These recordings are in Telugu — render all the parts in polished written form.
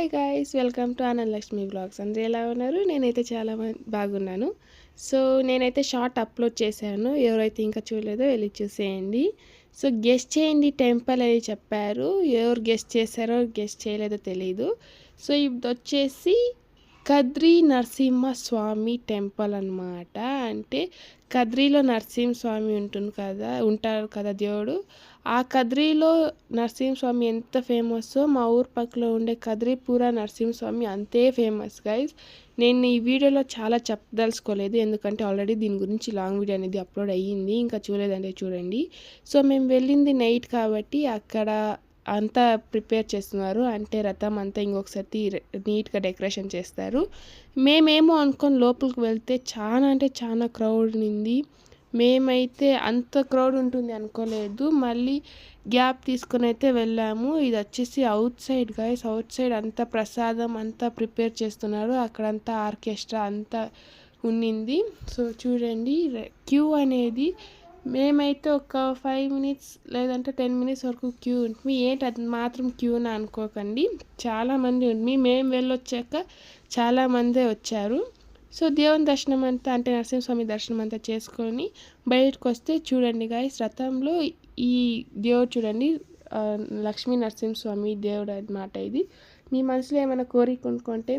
Hi guys, welcome to Anandalakshmi vlogs. అందరూ ఎలా ఉన్నారు? నేనైతే చాలా బాగున్నాను. సో నేనైతే షార్ట్ అప్లోడ్ చేశాను. ఎవరైతే ఇంకా చూడలేదో వెళ్ళి చూసేయండి. సో గెస్ట్ చేయండి టెంపుల్ అని చెప్పారు. ఎవరు గెస్ట్ చేశారో గెస్ట్ చేయలేదో తెలీదు. సో ఇది వచ్చేసి కద్రి నరసింహస్వామి టెంపుల్ అన్నమాట. అంటే కద్రిలో నరసింహస్వామి ఉంటారు కదా దేవుడు. ఆ కద్రిలో నరసింహస్వామి ఎంత ఫేమస్సో మా ఊరు పక్కలో ఉండే కద్రిపుర నరసింహస్వామి అంతే ఫేమస్ గైస్. నేను ఈ వీడియోలో చాలా చెప్పదలుచుకోలేదు, ఎందుకంటే ఆల్రెడీ దీని గురించి లాంగ్ వీడియో అనేది అప్లోడ్ అయ్యింది. ఇంకా చూడలేదంటే చూడండి. సో మేము వెళ్ళింది నైట్ కాబట్టి అక్కడ అంతా ప్రిపేర్ చేస్తున్నారు. అంటే రథం అంతా ఇంకొకసారి నీట్గా డెకరేషన్ చేస్తారు. మేమేమో అనుకొని లోపలికి వెళ్తే చాలా అంటే చాలా క్రౌడ్ ఉంది. మేమైతే అంత క్రౌడ్ ఉంటుంది అనుకోలేదు. మళ్ళీ గ్యాప్ తీసుకొని అయితే వెళ్ళాము. ఇది వచ్చేసి out side guys. Out side అంతా ప్రసాదం అంతా ప్రిపేర్ చేస్తున్నారు. అక్కడంతా ఆర్కెస్ట్రా అంతా ఉన్నింది. సో చూడండి, క్యూ అనేది మేమైతే ఒక 5 minutes లేదంటే 10 minutes వరకు క్యూ ఉంటుంది. ఏంటి అది మాత్రం క్యూనా అనుకోకండి, చాలామంది ఉంది. మేము వెళ్ళొచ్చాక చాలామందే వచ్చారు. సో దేవుని దర్శనం అంతా, అంటే నరసింహస్వామి దర్శనం అంతా చేసుకొని బయటకు వస్తే చూడండి గైస్, రథంలో ఈ దేవుడు చూడండి, లక్ష్మీ నరసింహస్వామి దేవుడు అన్నమాట. ఇది మీ మనసులో ఏమైనా కోరుకుంటే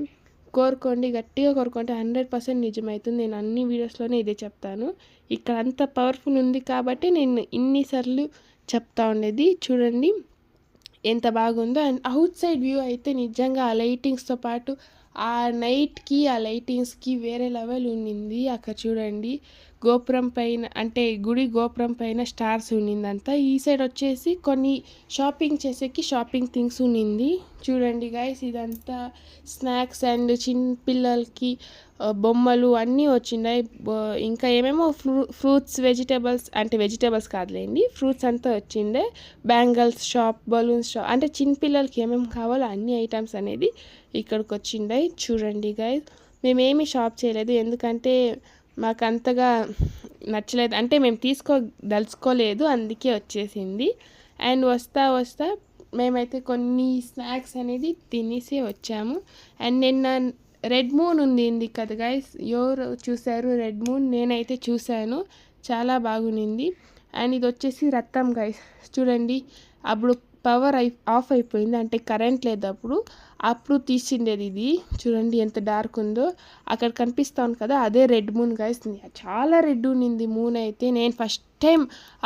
కోరుకోండి, గట్టిగా కోరుకుంటే 100% నిజమవుతుంది. నేను అన్ని వీడియోస్లోనే ఇదే చెప్తాను. ఇక్కడ అంత పవర్ఫుల్ ఉంది కాబట్టి నేను ఇన్నిసార్లు చెప్తా ఉండేది. చూడండి ఎంత బాగుందో. అండ్ అవుట్ సైడ్ వ్యూ అయితే నిజంగా ఆ లైటింగ్స్తో పాటు ఆ నైట్కి ఆ లైటింగ్స్కి వేరే లెవెల్ ఉన్నింది. అక్కడ చూడండి గోపురం పైన, అంటే గుడి గోపురం పైన స్టార్స్ ఉన్నిందంతా. ఈ సైడ్ వచ్చేసి కొన్ని షాపింగ్ చేసేకి షాపింగ్ థింగ్స్ ఉన్నింది. చూడండి గైస్, ఇదంతా స్నాక్స్ అండ్ చిన్న పిల్లలకి బొమ్మలు అన్నీ వచ్చినాయి. ఇంకా ఏమేమో ఫ్రూట్స్, వెజిటేబుల్స్ కాదులేండి, ఫ్రూట్స్ అంతా వచ్చిండే. బ్యాంగిల్స్ షాప్, బలూన్స్ షాప్, అంటే చిన్న పిల్లలకి ఏమేమి కావాలో అన్ని ఐటమ్స్ అనేది ఇక్కడికి వచ్చిండే. చూడండి గైస్, మేమేమి షాప్ చేయలేదు, ఎందుకంటే మాకు అంతగా నచ్చలేదు, అంటే మేము దలుచుకోలేదు, అందుకే వచ్చేసింది. అండ్ వస్తా మేమైతే కొన్ని స్నాక్స్ అనేది తినేసి వచ్చాము. అండ్ నిన్న రెడ్ మూన్ ఉంది కదా గైస్, ఎవరు చూశారు రెడ్ మూన్? నేనైతే చూశాను, చాలా బాగుంది. అండ్ ఇది వచ్చేసి రథం గైస్. చూడండి, అప్పుడు పవర్ ఆఫ్ అయిపోయింది, అంటే కరెంట్ లేదు అప్పుడు తీసిండేది ఇది. చూడండి ఎంత డార్క్ ఉందో, అక్కడ కనిపిస్తాను కదా, అదే రెడ్ మూన్ గైస్. చాలా రెడ్ ఉన్నింది మూన్ అయితే. నేను ఫస్ట్ టైం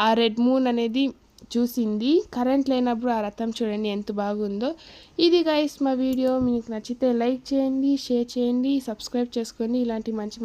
ఆ రెడ్ మూన్ అనేది చూసింది. కరెంట్ లేనప్పుడు ఆ రథం చూడండి ఎంత బాగుందో. ఇది గైస్ మా వీడియో. మీకు నచ్చితే లైక్ చేయండి, షేర్ చేయండి, సబ్స్క్రైబ్ చేసుకోండి. ఇలాంటి మంచి